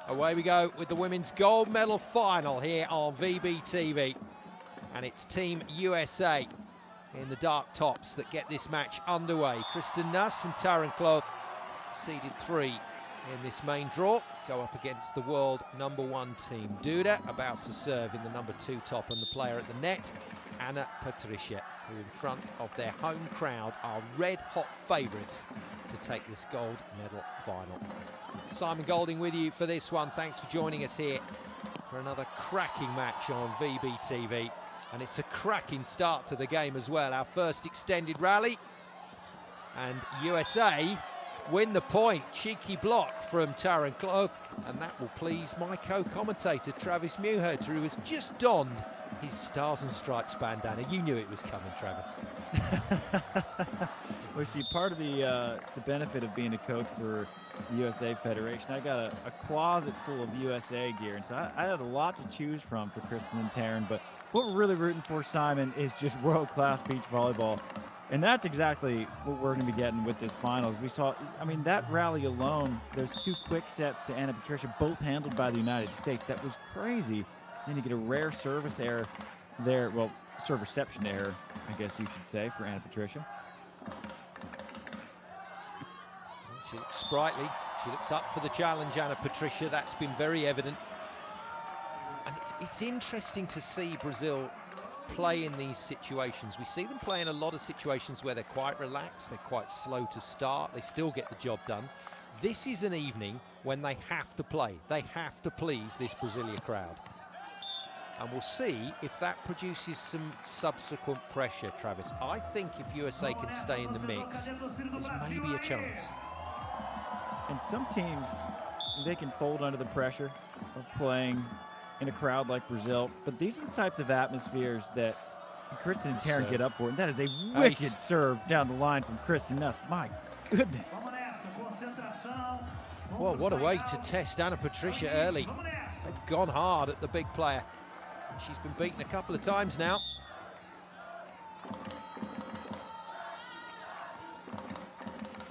Away we go with the women's gold medal final here on VBTV. And it's Team USA in the dark tops that get this match underway. Kristen Nuss and Kloth, seeded 3 in this main draw, go up against the world #1 team. Duda about to serve in the #2 top, and the player at the net, Patri, who in front of their home crowd are red-hot favourites to take this gold medal final. Simon Golding with you for this one. Thanks for joining us here for another cracking match on VBTV. And it's a cracking start to the game as well. Our first extended rally. And USA win the point. Cheeky block from Kloth. And that will please my co-commentator, Travis Muhert, who has just donned his Stars and Stripes bandana. You knew it was coming, Travis. Well, see, part of the benefit of being a coach for the USA Federation, I got a closet full of USA gear, and so I had a lot to choose from for Kristen and Taryn. But what we're really rooting for, Simon, is just world-class beach volleyball. And that's exactly what we're going to be getting with this finals. We saw, I mean, that rally alone, there's 2 quick sets to Anna Patricia, both handled by the United States. That was crazy. Then you get a rare service error there. Well, serve reception error, I guess you should say, for Anna Patricia. She looks sprightly. She looks up for the challenge, Anna Patricia. That's been very evident. And it's interesting to see Brazil play in these situations. We see them play in a lot of situations where they're quite relaxed, they're quite slow to start, they still get the job done. This is an evening when they have to play. They have to please this Brasilia crowd. And we'll see if that produces some subsequent pressure, Travis. I think if USA can stay in the mix, there's maybe a chance. And some teams, they can fold under the pressure of playing in a crowd like Brazil, but these are the types of atmospheres that Kristen and Taryn get up for, and that is a wicked serve down the line from Kristen Nuss. My goodness. Well, what a way to test Anna Patricia early. They've gone hard at the big player. She's been beaten a couple of times now.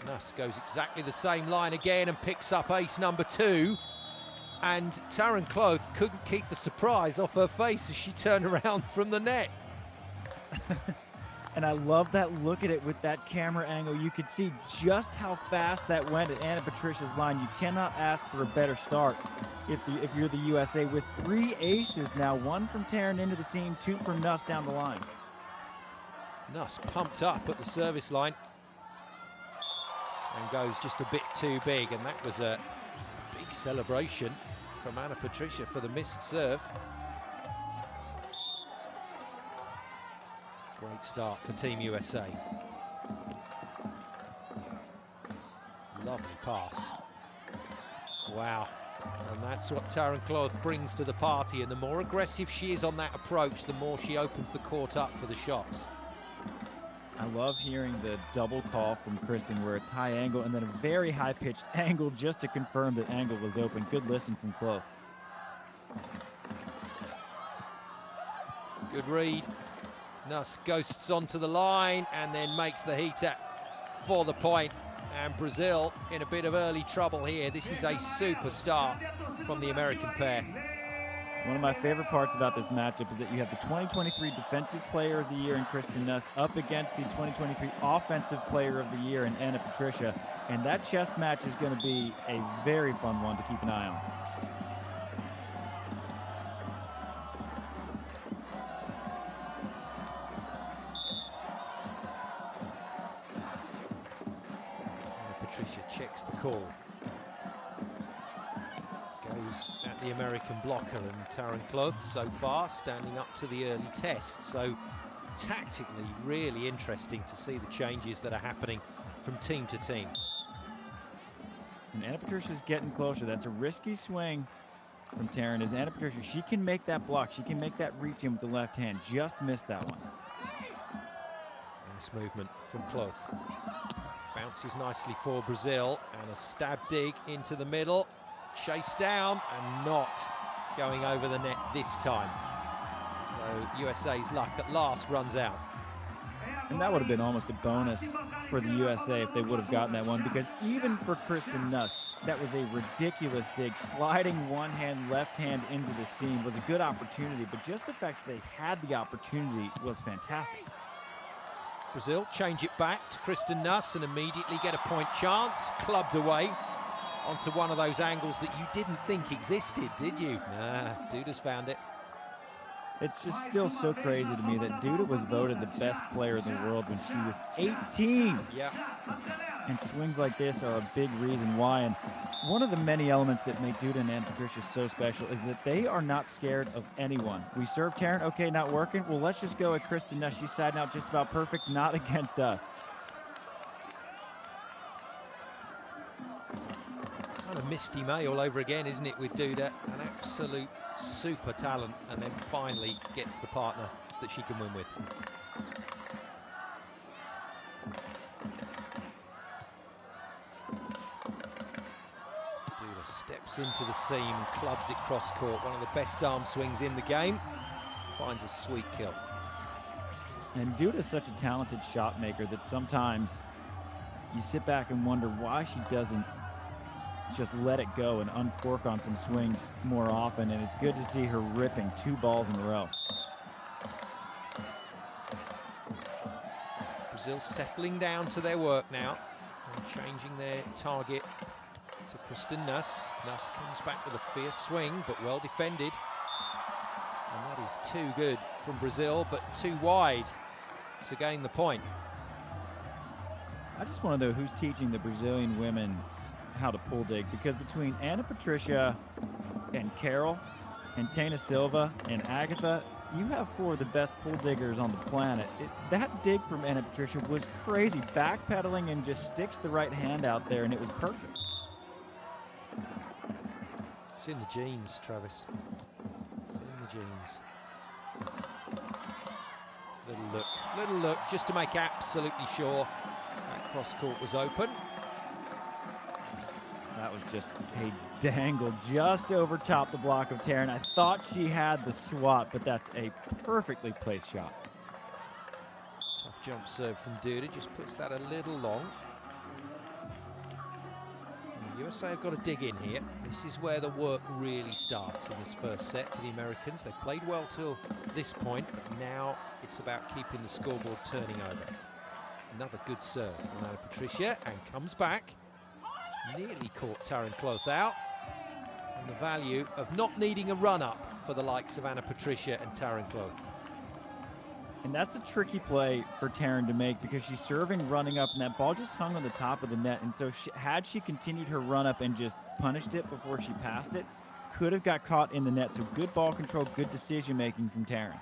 Nuss goes exactly the same line again and picks up ace #2. And Kloth couldn't keep the surprise off her face as she turned around from the net. And I love that look at it with that camera angle. You could see just how fast that went at Anna Patricia's line. You cannot ask for a better start if you're the USA, with 3 aces now, 1 from Taryn into the seam, 2 from Nuss down the line. Nuss pumped up at the service line and goes just a bit too big, and that was a big celebration from Anna Patricia for the missed serve. Great start for Team USA. Lovely pass. Wow. And that's what Kloth brings to the party, and the more aggressive she is on that approach, the more she opens the court up for the shots. I love hearing the double call from Kristen where it's high angle and then a very high-pitched angle just to confirm that angle was open. Good listen from Kloth. Good read. Nuss ghosts onto the line and then makes the heater for the point. And Brazil in a bit of early trouble here. This is a super start from the American pair. One of my favorite parts about this matchup is that you have the 2023 Defensive Player of the Year in Kristen Nuss up against the 2023 Offensive Player of the Year in Anna Patricia. And that chess match is going to be a very fun one to keep an eye on. Patricia checks the call. Goes at the American blocker, and Kloth so far standing up to the early test. So tactically really interesting to see the changes that are happening from team to team. And Anna Patricia's getting closer. That's a risky swing from Taryn. As Anna Patricia, she can make that block. She can make that reach in with the left hand. Just missed that one. Nice movement from Kloth. Bounces nicely for Brazil, and a stab dig into the middle. Chase down and not going over the net this time. So USA's luck at last runs out. And that would have been almost a bonus for the USA if they would have gotten that one, because even for Kristen Nuss, that was a ridiculous dig. Sliding one hand, left hand into the seam was a good opportunity, but just the fact that they had the opportunity was fantastic. Brazil change it back to Kristen Nuss and immediately get a point chance. Clubbed away onto one of those angles that you didn't think existed, did you? Nah, Duda's found it. It's just still so crazy to me that Duda was voted the best player in the world when she was 18. Yeah. And swings like this are a big reason why. And one of the many elements that make Duda and Patricia so special is that they are not scared of anyone. We serve Taryn, okay, not working. Well, let's just go at Kristen Nuss. She's siding out just about perfect, not against us. It's kind of Misty May all over again, isn't it, with Duda? An absolute super talent, and then finally gets the partner that she can win with. Duda steps into the seam and clubs it cross court. One of the best arm swings in the game. Finds a sweet kill. And Duda's such a talented shot maker that sometimes you sit back and wonder why she doesn't just let it go and uncork on some swings more often, and it's good to see her ripping 2 balls in a row. Brazil settling down to their work now and changing their target to Kristen Nuss. Nuss comes back with a fierce swing, but well defended. And that is too good from Brazil, but too wide to gain the point. I just want to know who's teaching the Brazilian women how to pull dig, because between Ana Patricia and Carol and Tana Silva and Agatha, you have 4 of the best pull diggers on the planet. That dig from Ana Patricia was crazy, backpedaling and just sticks the right hand out there, and it was perfect. It's in the genes, Travis. It's in the genes. Little look, just to make absolutely sure that cross court was open. That was just a dangle just over top the block of Taryn. I thought she had the swat, but that's a perfectly placed shot. Tough jump serve from Duda, just puts that a little long. And the USA have got to dig in here. This is where the work really starts in this first set for the Americans. They played well till this point, but now it's about keeping the scoreboard turning over. Another good serve from Ana Patricia, and comes back. Nearly caught Taryn Kloth out. And the value of not needing a run-up for the likes of Ana Patricia and Taryn Kloth. And that's a tricky play for Taryn to make, because she's serving running up, and that ball just hung on the top of the net. And so had she continued her run-up and just punished it before she passed it, could have got caught in the net. So good ball control, good decision-making from Taryn.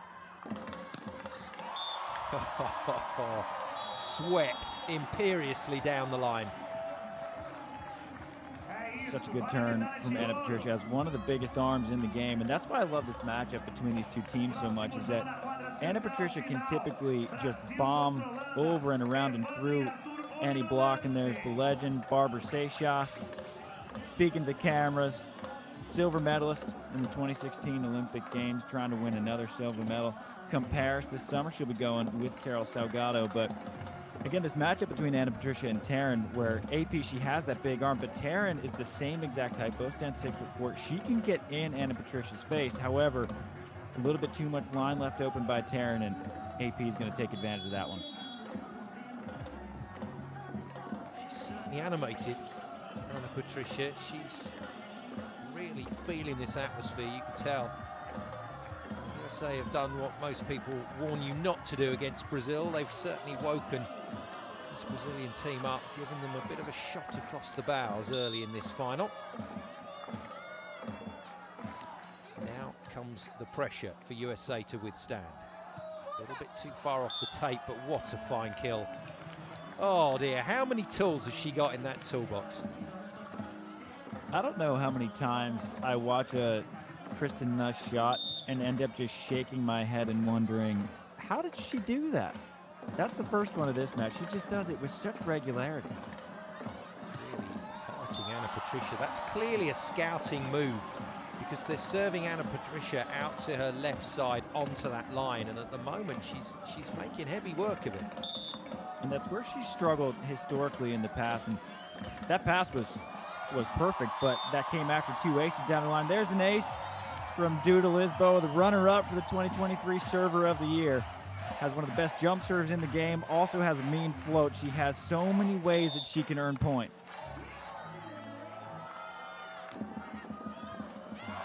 Swept imperiously down the line. Such a good turn from Ana Patricia, as one of the biggest arms in the game, and that's why I love this matchup between these 2 teams so much, is that Ana Patricia can typically just bomb over and around and through any block, and there's the legend Barbara Seixas, speaking to the cameras, silver medalist in the 2016 Olympic Games, trying to win another silver medal. Come Paris this summer, she'll be going with Carol Salgado, but again, this matchup between Ana Patricia and Taryn, where AP, she has that big arm, but Taryn is the same exact height, both stand 6'4". She can get in Ana Patricia's face. However, a little bit too much line left open by Taryn, and AP is going to take advantage of that one. She's certainly animated, Ana Patricia. She's really feeling this atmosphere, you can tell. The USA have done what most people warn you not to do against Brazil. They've certainly woken this Brazilian team up, giving them a bit of a shot across the bows early in this final. Now comes the pressure for USA to withstand. A little bit too far off the tape, but what a fine kill. Oh dear, how many tools has she got in that toolbox? I don't know how many times I watch a Kristen Nuss shot and end up just shaking my head and wondering, how did she do that? That's the first one of this match. She just does it with such regularity. Really hurting Ana Patricia. That's clearly a scouting move, because they're serving Ana Patricia out to her left side onto that line, and at the moment she's making heavy work of it. And that's where she struggled historically in the past, and that pass was was perfect, but that came after 2 aces down the line. There's an ace from Duda Lisboa, the runner-up for the 2023 Server of the Year. Has one of the best jump serves in the game, also has a mean float. She has so many ways that she can earn points.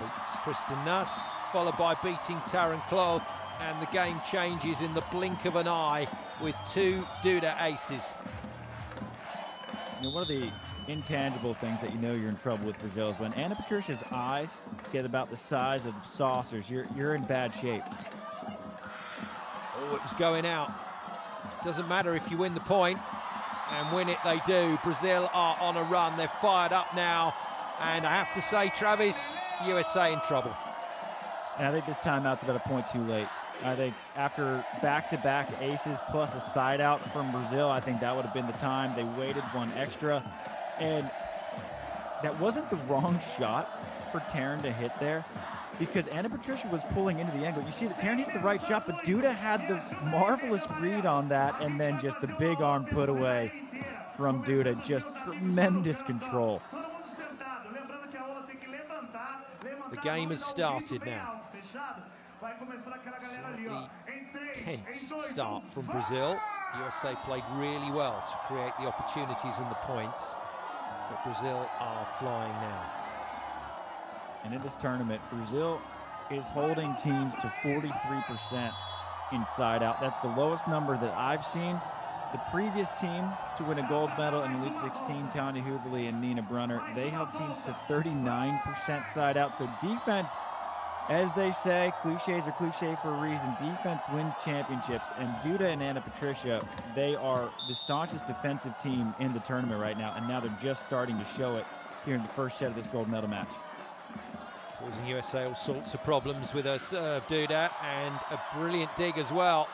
Beats Kristen Nuss, followed by beating Taryn Kloth, and the game changes in the blink of an eye with 2 Duda aces. You know, one of the intangible things that you know you're in trouble with Brazil is when Ana Patricia's eyes get about the size of saucers, you're in bad shape. Oh, it was going out. Doesn't matter if you win the point, and win it they do. Brazil are on a run. They're fired up now, and I have to say, Travis, USA in trouble. And I think this timeout's about a point too late. I think after back-to-back aces plus a side out from Brazil, I think that would have been the time. They waited one extra, and that wasn't the wrong shot for Taryn to hit there, because Ana Patricia was pulling into the angle. You see that Taryn hits the right shot, but Duda had the marvelous read on that, and then just the big arm put away from Duda. Just tremendous control. The game has started now. Slightly tense start from Brazil. USA played really well to create the opportunities and the points, but Brazil are flying now. And in this tournament, Brazil is holding teams to 43% inside out. That's the lowest number that I've seen. The previous team to win a gold medal in Elite 16, Tanya Huberly and Nina Brunner, they held teams to 39% side out. So defense, as they say, cliches are cliche for a reason. Defense wins championships, and Duda and Ana Patricia, they are the staunchest defensive team in the tournament right now, and now they're just starting to show it here in the first set of this gold medal match. Causing USA all sorts of problems with her serve, Duda, and a brilliant dig as well.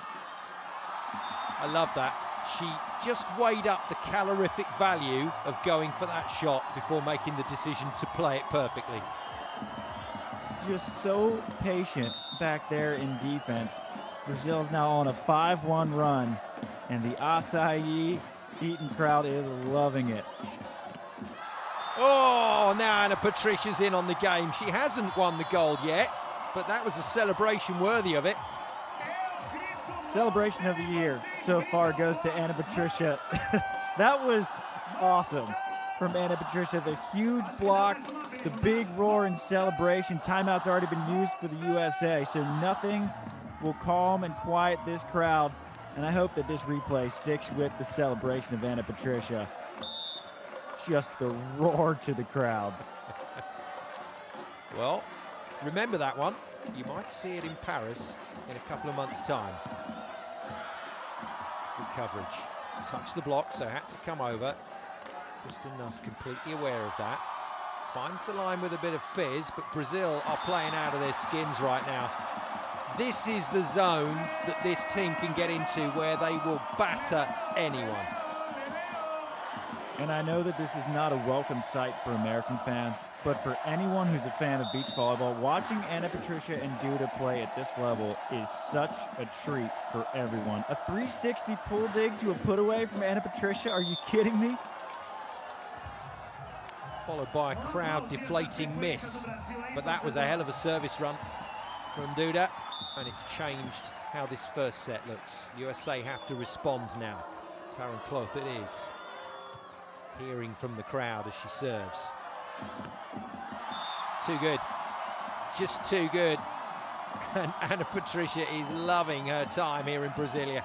I love that. She just weighed up the calorific value of going for that shot before making the decision to play it perfectly. Just so patient back there in defense. Brazil's now on a 5-1 run, and the acai eating crowd is loving it. Oh, now Ana Patricia's in on the game. She hasn't won the gold yet, but that was a celebration worthy of it. Celebration of the year so far goes to Ana Patricia. That was awesome from Ana Patricia. The huge block, the big roar and celebration. Timeout's already been used for the USA, so nothing will calm and quiet this crowd. And I hope that this replay sticks with the celebration of Ana Patricia. Just the roar to the crowd. Well, remember that one. You might see it in Paris in a couple of months' time. Good coverage. Touched the block, so had to come over. Kristen Nuss completely aware of that. Finds the line with a bit of fizz, but Brazil are playing out of their skins right now. This is the zone that this team can get into where they will batter anyone. And I know that this is not a welcome sight for American fans, but for anyone who's a fan of beach volleyball, watching Ana Patricia and Duda play at this level is such a treat for everyone. A 360 pull dig to a put away from Ana Patricia, are you kidding me? Followed by a crowd deflating miss, but that was a hell of a service run from Duda, and it's changed how this first set looks. USA have to respond now. Taryn Kloth it is. Hearing from the crowd as she serves. Too good. Just too good. And Ana Patricia is loving her time here in Brasilia.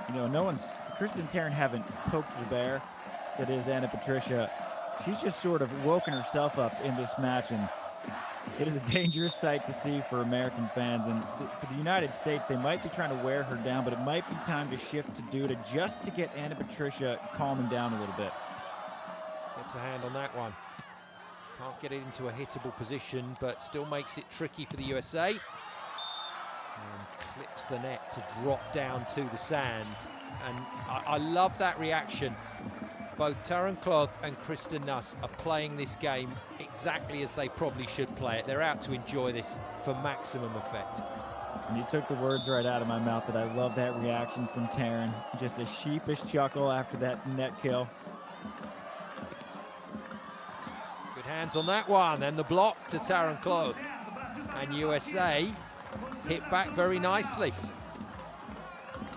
You know, Kristen and Taryn haven't poked the bear that is Ana Patricia. She's just sort of woken herself up in this match, and it is a dangerous sight to see for American fans. And for the United States, they might be trying to wear her down, but it might be time to shift to Duda just to get Ana Patricia calming down a little bit. Gets a hand on that one. Can't get it into a hittable position, but still makes it tricky for the USA. And clips the net to drop down to the sand. And I love that reaction. Both Taryn Kloth and Kristen Nuss are playing this game exactly as they probably should play it. They're out to enjoy this for maximum effect. And you took the words right out of my mouth, that I love that reaction from Taryn. Just a sheepish chuckle after that net kill. Hands on that one, and the block to Taran Kloth. And USA hit back very nicely.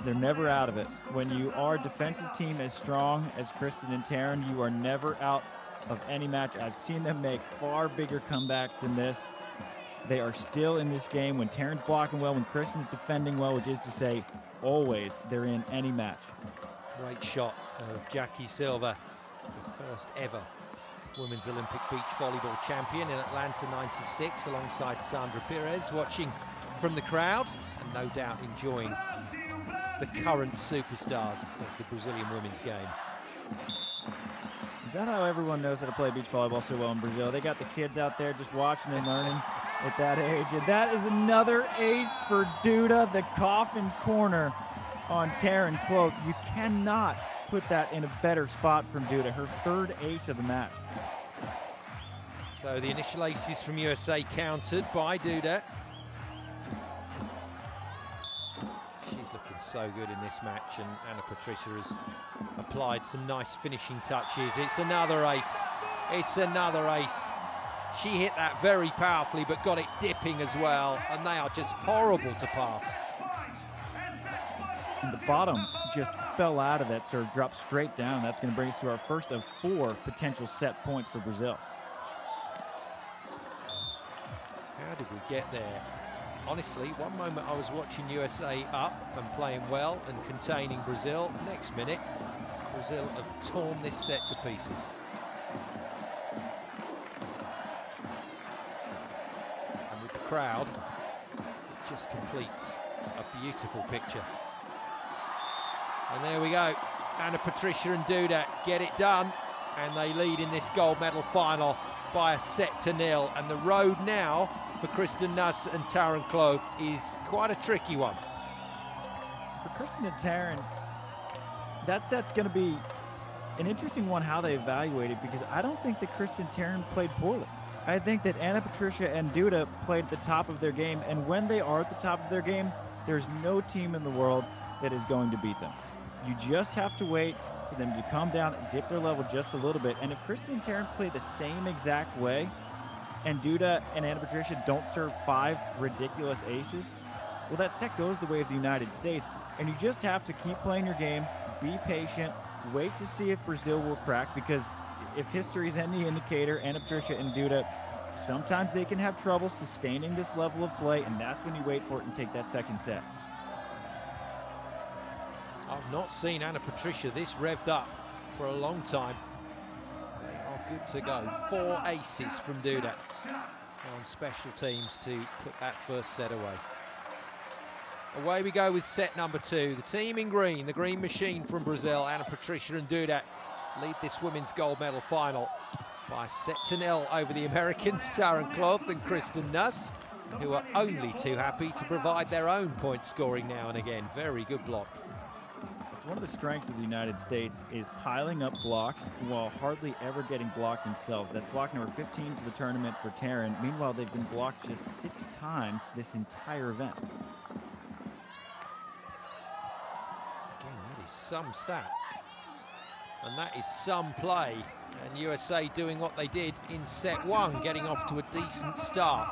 They're never out of it. When you are a defensive team as strong as Kristen and Taryn, you are never out of any match. I've seen them make far bigger comebacks than this. They are still in this game when Taryn's blocking well, when Kristen's defending well, which is to say, always they're in any match. Great shot of Jackie Silva, the first ever Women's Olympic Beach Volleyball champion in Atlanta '96, alongside Sandra Perez, watching from the crowd and no doubt enjoying the current superstars of the Brazilian women's game. Is that how everyone knows how to play beach volleyball so well in Brazil? They got the kids out there just watching and learning at that age. And that is another ace for Duda, the coffin corner on Taran Kloth. You cannot put that in a better spot from Duda, her third ace of the match. So the initial aces from USA countered by Duda. She's looking so good in this match, and Anna Patricia has applied some nice finishing touches. It's another ace. It's another ace. She hit that very powerfully, but got it dipping as well, and they are just horrible to pass. And the bottom just fell out of that serve, dropped straight down. That's going to bring us to our first of 4 potential set points for Brazil. How did we get there? Honestly, one moment I was watching USA up and playing well and containing Brazil. Next minute, Brazil have torn this set to pieces. And with the crowd, it just completes a beautiful picture. And there we go. Anna Patricia and Duda get it done, and they lead in this gold medal final by a 7-0. And the road now for Kristen Nuss and Taran Kloth is quite a tricky one. For Kristen and Taran, that set's going to be an interesting one how they evaluate it, because I don't think that Kristen and Taran played poorly. I think that Anna Patricia and Duda played at the top of their game, and when they are at the top of their game, there's no team in the world that is going to beat them. You just have to wait for them to come down and dip their level just a little bit. And if Kristen and Taran play the same exact way, and Duda and Anna Patricia don't serve 5 ridiculous aces, well, that set goes the way of the United States. And you just have to keep playing your game, be patient, wait to see if Brazil will crack, because if history is any indicator, Anna Patricia and Duda, sometimes they can have trouble sustaining this level of play, and that's when you wait for it and take that second set. I've not seen Anna Patricia this revved up for a long time. They are good to go. 4 aces from Duda on special teams to put that first set away. Away we go with set number 2. The team in green, the green machine from Brazil, Anna Patricia and Duda, lead this women's gold medal final by 7-0 over the Americans, Taran Kloth and Kristen Nuss, who are only too happy to provide their own point scoring now and again. Very good block. One of the strengths of the United States is piling up blocks while hardly ever getting blocked themselves. That's block number 15 for the tournament for Taran. Meanwhile, they've been blocked just 6 times this entire event. Again, that is some stat. And that is some play. And USA doing what they did in set 1, getting off to a decent start.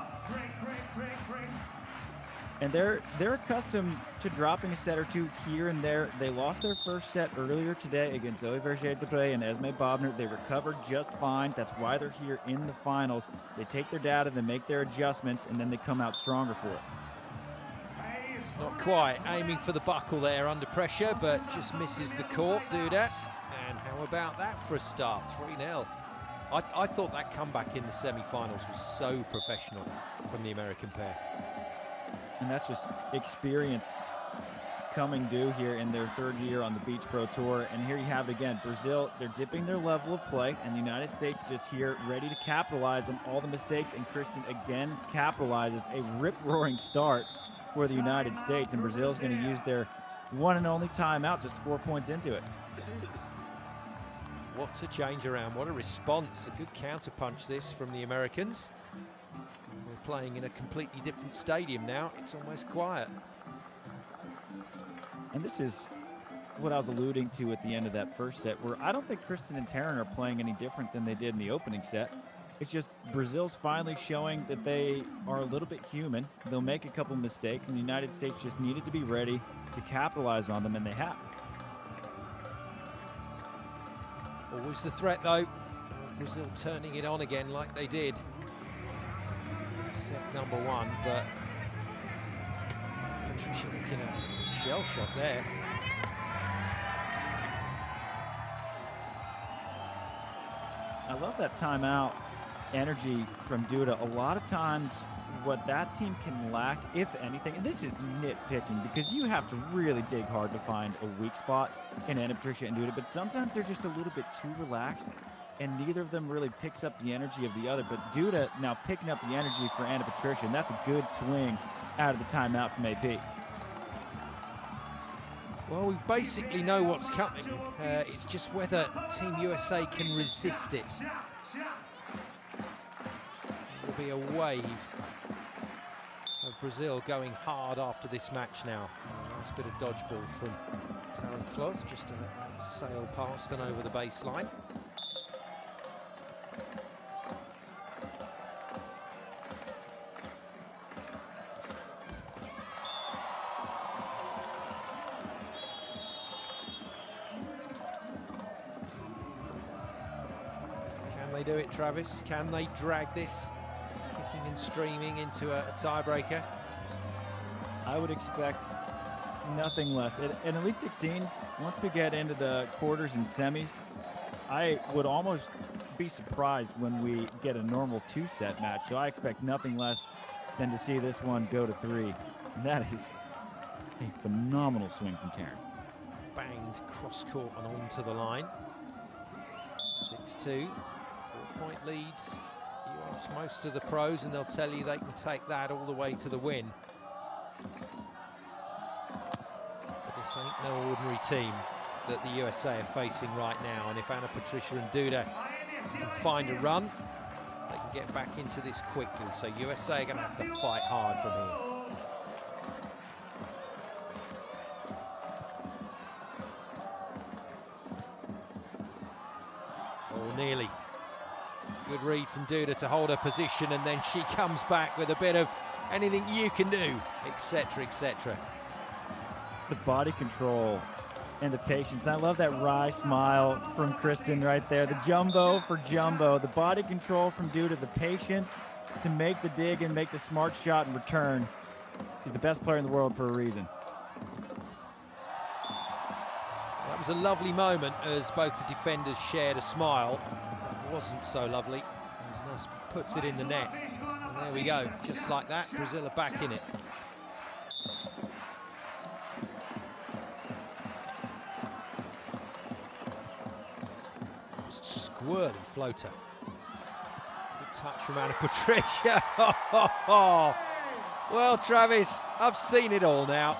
And they're accustomed to dropping a set or 2 here and there. They lost their first set earlier today against Zoe Vergé-Depré and Esme Bobner. They recovered just fine. That's why they're here in the finals. They take their data, they make their adjustments, and then they come out stronger for it. Not quite aiming for the buckle there under pressure, but just misses the court, Duda. And how about that for a start? 3-0. I thought that comeback in the semi-finals was so professional from the American pair. And that's just experience coming due here in their 3rd year on the Beach Pro Tour. And here you have it again. Brazil, they're dipping their level of play, and the United States just here ready to capitalize on all the mistakes. And Kristen again capitalizes. A rip-roaring start for the United States, and Brazil is going to use their one and only timeout, just 4 points into it. What a change around, what a response. A good counter-punch this from the Americans. We're playing in a completely different stadium now. It's almost quiet. And this is what I was alluding to at the end of that first set, where I don't think Kristen and Taran are playing any different than they did in the opening set. It's just Brazil's finally showing that they are a little bit human. They'll make a couple mistakes, and the United States just needed to be ready to capitalize on them, and they have. Always the threat, though. Brazil turning it on again like they did. Set number one, but Patricia looking at a shell shot there. I love that timeout energy from Duda. A lot of times what that team can lack, if anything, and this is nitpicking because you have to really dig hard to find a weak spot in Anna Patricia and Duda, but sometimes they're just a little bit too relaxed, and neither of them really picks up the energy of the other. But Duda now picking up the energy for Anna Patricia, and that's a good swing out of the timeout from AP. Well, we basically know what's coming. It's just whether Team USA can resist it. There will be a wave of Brazil going hard after this match now. Nice bit of dodgeball from Kloth, just to let that sail past and over the baseline. Can they do it, Travis? Can they drag this kicking and streaming into a tiebreaker? I would expect nothing less. In Elite 16s, once we get into the quarters and semis, I would almost be surprised when we get a normal two-set match. So I expect nothing less than to see this one go to 3. And that is a phenomenal swing from Taryn. Banged cross-court and onto the line. 6-2, 4-point leads. You ask most of the pros and they'll tell you they can take that all the way to the win. But this ain't no ordinary team that the USA are facing right now, and if Anna Patricia and Duda can find a run, they can get back into this quickly. So USA are going to have to fight hard from here. Oh, nearly. Good read from Duda to hold her position, and then she comes back with a bit of anything you can do, etc., etc. The body control and the patience. I love that wry smile from Kristen right there. The jumbo for jumbo. The body control from Duda. The patience to make the dig and make the smart shot and return. She's the best player in the world for a reason. That was a lovely moment as both the defenders shared a smile. It wasn't so lovely as Nuss puts it in the net. And there we go, just like that, Brazil are back in it. Squirly floater. Good touch from Anna Patricia. Well, Travis, I've seen it all now.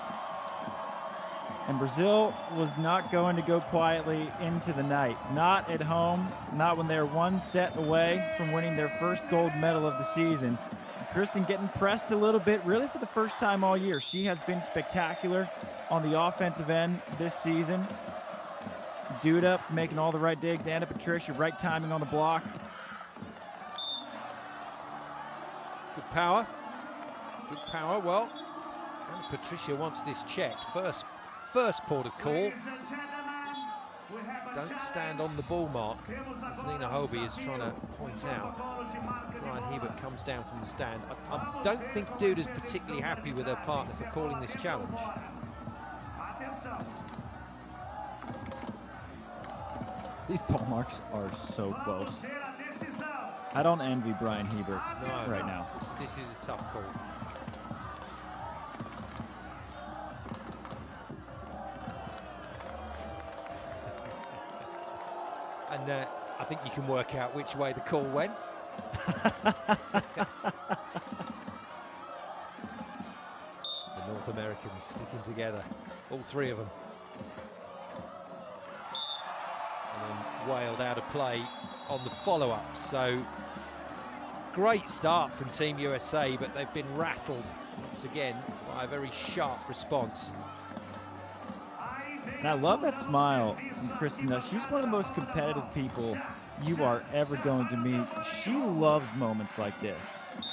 And Brazil was not going to go quietly into the night. Not at home, not when they're one set away from winning their first gold medal of the season. Kristen getting pressed a little bit, really for the first time all year. She has been spectacular on the offensive end this season. Duda making all the right digs. Anna Patricia, right timing on the block. Good power. Good power. Well, Anna Patricia wants this checked. First port of call. Don't stand on the ball mark, as Nina Hobie is trying to point out. Ryan Hebert comes down from the stand. I don't think Duda's particularly happy with her partner for calling this challenge. These ball marks are so close. I don't envy Brian Hebert right now. This is a tough call. And I think you can work out which way the call went. The North Americans sticking together, all three of them. And then wailed out of play on the follow-up. So great start from Team USA, but they've been rattled once again by a very sharp response. And I love that smile from Kristen Nuss. She's one of the most competitive people you are ever going to meet. She loves moments like this,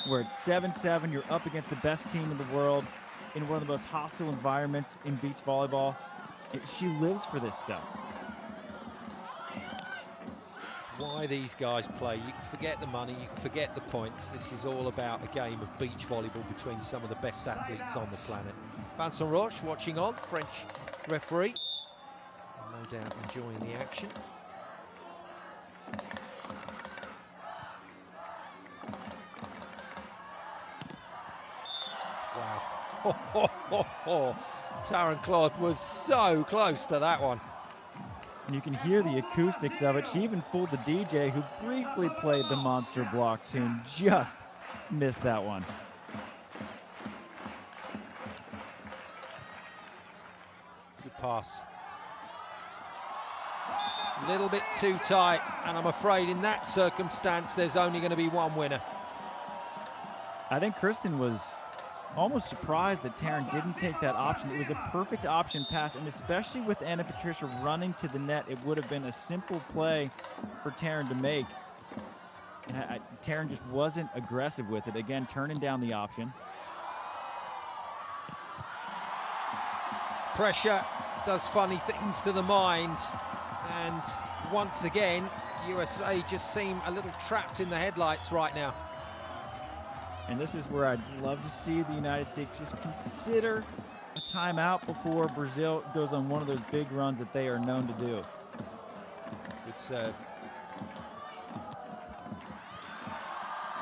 where it's 7-7, you're up against the best team in the world, in one of the most hostile environments in beach volleyball. She lives for this stuff. It's why these guys play. You can forget the money, you can forget the points. This is all about a game of beach volleyball between some of the best athletes on the planet. Vincent Roche watching on, French referee. No doubt enjoying the action. Wow. Taryn Kloth was so close to that one. And you can hear the acoustics of it. She even fooled the DJ who briefly played the Monster Block tune, just missed that one. Good pass. A little bit too tight, and I'm afraid in that circumstance there's only going to be one winner. I think Kristen was almost surprised that Taryn didn't take that option. It was a perfect option pass, and especially with Anna Patricia running to the net, it would have been a simple play for Taryn to make. And Taryn just wasn't aggressive with it. Again, turning down the option. Pressure does funny things to the mind, and once again, USA just seem a little trapped in the headlights right now. And this is where I'd love to see the United States just consider a timeout before Brazil goes on one of those big runs that they are known to do. Good serve.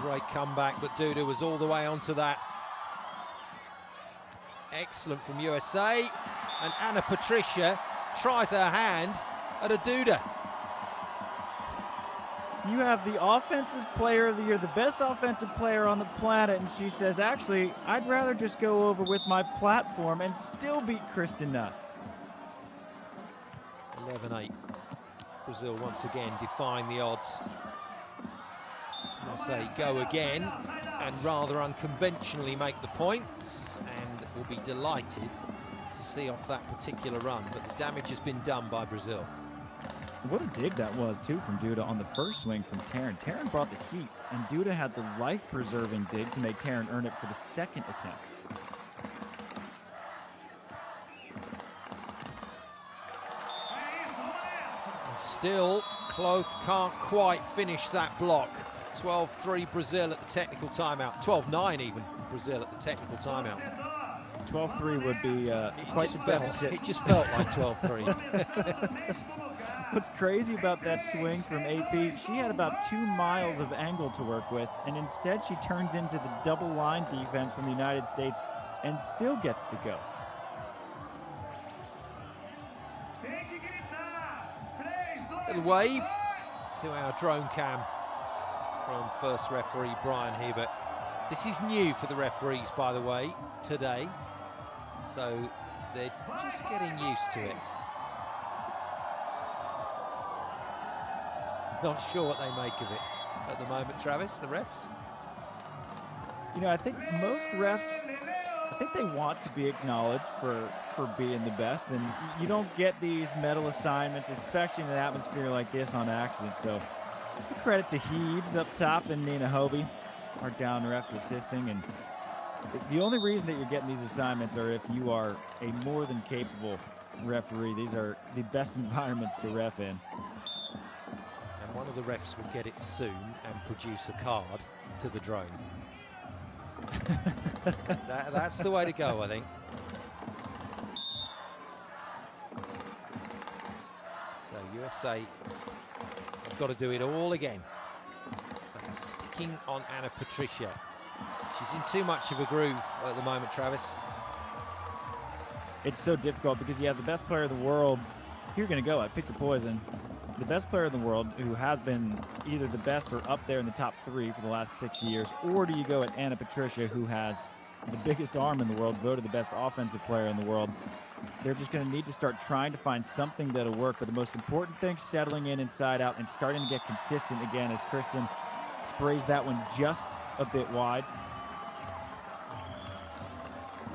Great comeback, but Duda was all the way onto that. Excellent from USA. And Anna Patricia tries her hand at a Duda. You have the offensive player of the year, the best offensive player on the planet, and she says, actually, I'd rather just go over with my platform and still beat Kristen Nuss. 11-8. Brazil once again defying the odds. I say go again and rather unconventionally make the points, and will be delighted to see off that particular run, but the damage has been done by Brazil. What a dig that was, too, from Duda on the first swing from Taryn. Taryn brought the heat, and Duda had the life-preserving dig to make Taryn earn it for the second attempt. And still, Kloth can't quite finish that block. 12-3 Brazil at the technical timeout. 12-9 even, Brazil at the technical timeout. 12-3 would be quite the deficit. It just felt like 12-3. What's crazy about that swing from AP, she had about 2 miles of angle to work with, and instead she turns into the double line defense from the United States and still gets to go. Little wave to our drone cam from first referee Brian Hebert. This is new for the referees, by the way, today, so they're just getting used to it. Not sure what they make of it at the moment, Travis, the refs. You know, I think most refs, I think they want to be acknowledged for being the best, and you don't get these medal assignments, especially in an atmosphere like this, on accident. So credit to Heebs up top and Nina Hobie, our down refs assisting. And the only reason that you're getting these assignments are if you are a more than capable referee. These are the best environments to ref in. And one of the refs will get it soon and produce a card to the drone. That's the way to go, I think. So USA have got to do it all again. They're sticking on Anna Patricia. She's in too much of a groove at the moment, Travis. It's so difficult because you have the best player in the world. You're going to go. I picked the poison. The best player in the world who has been either the best or up there in the top 3 for the last 6 years, or do you go at Anna Patricia, who has the biggest arm in the world, voted the best offensive player in the world? They're just going to need to start trying to find something that'll work. But the most important thing, settling in inside out and starting to get consistent again as Kristen sprays that one just a bit wide.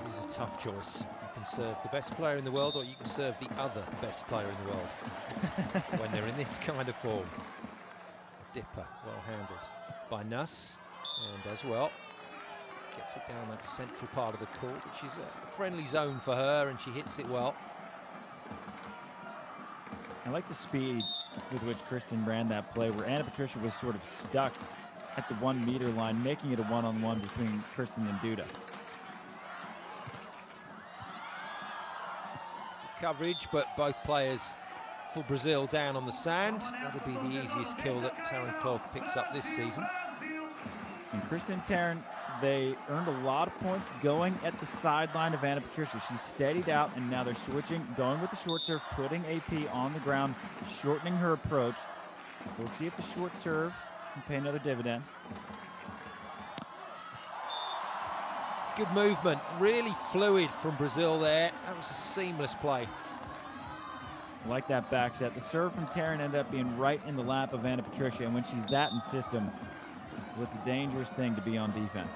This is a tough choice. You can serve the best player in the world, or you can serve the other best player in the world when they're in this kind of form. dipper, well handled by Nuss, and does well. Gets it down that central part of the court, which is a friendly zone for her, and she hits it well. I like the speed with which Kristen ran that play, where Anna Patricia was sort of stuck at the 1 meter line, making it a one-on-one between Kristen and Duda. Coverage, but both players for Brazil down on the sand. That'll be the easiest kill that Taryn Kloth picks up this season. And Kristen and Taryn, they earned a lot of points going at the sideline of Anna Patricia. She steadied out, and now they're switching, going with the short serve, putting AP on the ground, shortening her approach. We'll see if the short serve can pay another dividend. Good movement, really fluid from Brazil there. That was a seamless play. I like that back set. The serve from Taryn ended up being right in the lap of Anna Patricia, and when she's that in system, well, it's a dangerous thing to be on defense.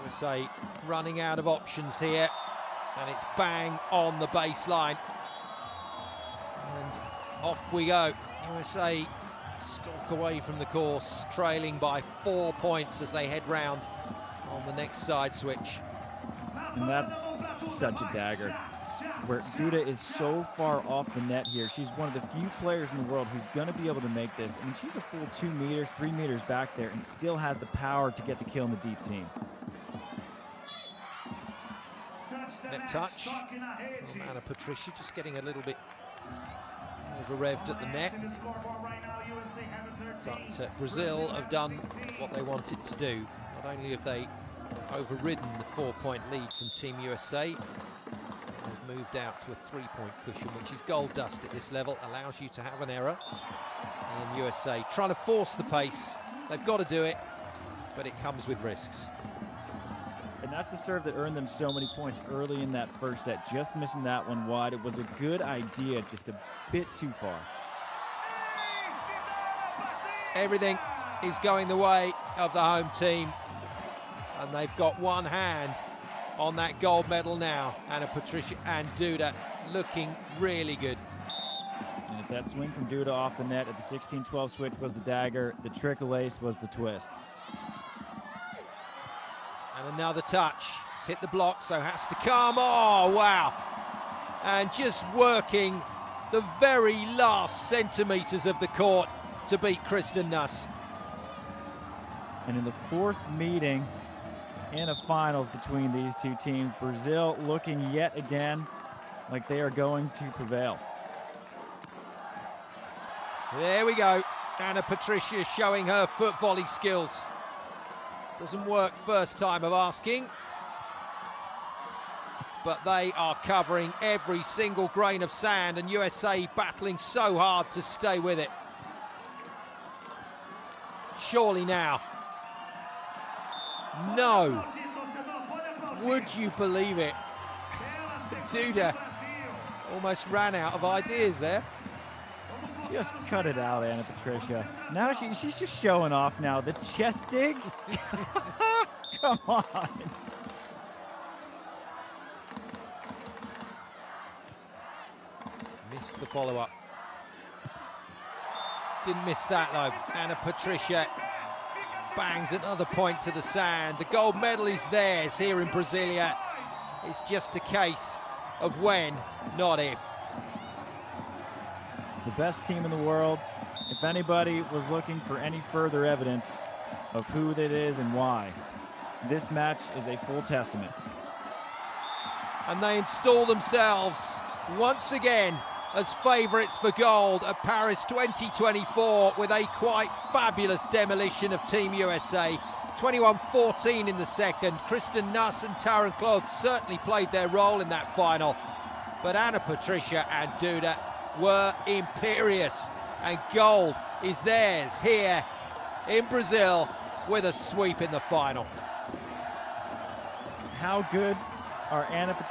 USA running out of options here, and it's bang on the baseline. And off we go. USA stalk away from the course, trailing by 4 points as they head round on the next side switch. And that's such a dagger, where Duda is so far off the net here. She's one of the few players in the world who's going to be able to make this. I mean, she's a full 2 meters, 3 meters back there, and still has the power to get the kill in the deep seam. Net touch. Anna Patricia just getting a little bit over-revved at the net. But Brazil have done what they wanted to do. Not only have they overridden the 4-point lead from Team USA, they've moved out to a 3-point cushion, which is gold dust at this level, allows you to have an error. And USA trying to force the pace. They've got to do it, but it comes with risks. And that's the serve that earned them so many points early in that first set. Just missing that one wide. It was a good idea, just a bit too far. Everything is going the way of the home team, and they've got one hand on that gold medal now. Anna Patricia and Duda looking really good. And if that swing from Duda off the net at the 16-12 switch was the dagger, the trickle ace was the twist. And another touch. It's hit the block, so has to come. Oh, wow. And just working the very last centimetres of the court to beat Kristen Nuss. And in the fourth meeting in a finals between these two teams, Brazil looking yet again like they are going to prevail. There we go. Anna Patricia showing her foot volley skills. Doesn't work first time of asking, but they are covering every single grain of sand, and USA battling so hard to stay with it. Surely now. No. Would you believe it? Duda almost ran out of ideas there. Just cut it out, Anna Patricia. Now she's just showing off now. The chest dig? Come on. Missed the follow-up. Didn't miss that though. Anna Patricia bangs another point to the sand. The gold medal is theirs here in Brasilia. It's just a case of when, not if. The best team in the world. If anybody was looking for any further evidence of who that is and why, this match is a full testament. And they install themselves once again as favourites for gold at Paris 2024 with a quite fabulous demolition of Team USA. 21-14 in the second. Kristen Nuss and Taryn Kloth certainly played their role in that final, but Anna Patricia and Duda were imperious, and gold is theirs here in Brazil with a sweep in the final. How good are Anna Patricia